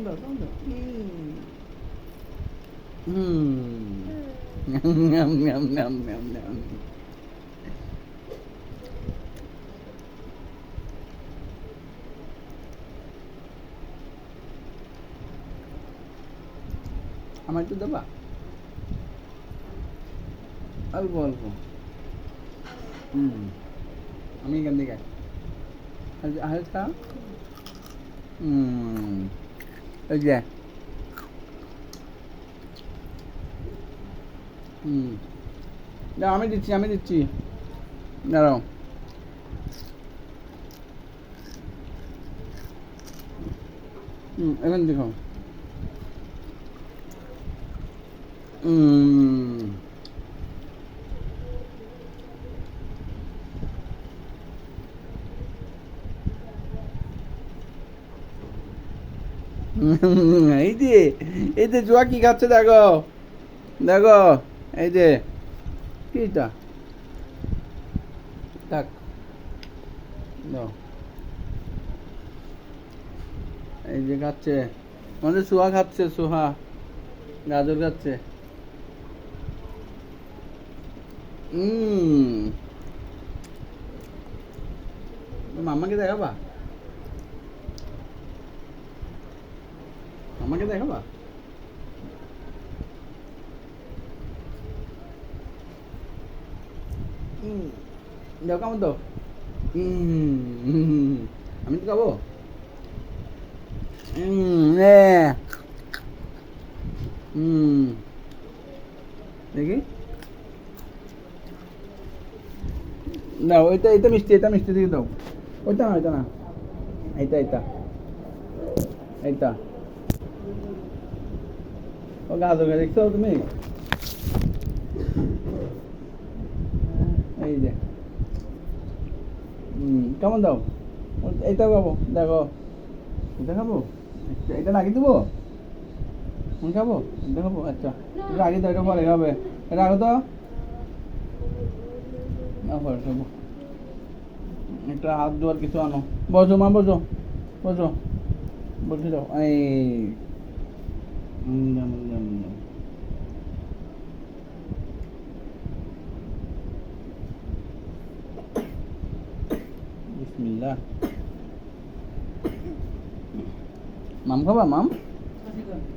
দাও কেমন দাও নাম নাম নাম নাম নাম আমার একটু দেবা অল্প অল্প আমি এখান থেকে হালকা ওই যে দাও আমি দিচ্ছি দাঁড়াও এখন দেখো এই যে জোয়া কি খাচ্ছে দেখো দেখো এই যে কিটা থাক দাও এই যে খাচ্ছে আমাদের সোহা খাচ্ছে সোহা গাজর খাচ্ছে মাম্মাকে দেখাবা মাম্মাকে দেখাবা দাও কেমন দাও আমি তো খাবো দেখি না ওইটা এটা মিষ্টি দিয়ে দাও ওইটা না এইটা ও গাজর দেখছো তুমি এই যে কেমন দাও এইটা খাবো দেখো এটা খাবো এটা লাগিয়ে দেবো আমি খাবো এটা খাবো আচ্ছা রাখি তো এটা পরে খাবে রাখো তো পরে খাবো একটা হাত ধোয়ার কিছু আনো বসো মা বসো বসে যাও এই বিসমিল্লাহ মাম খাবা মাম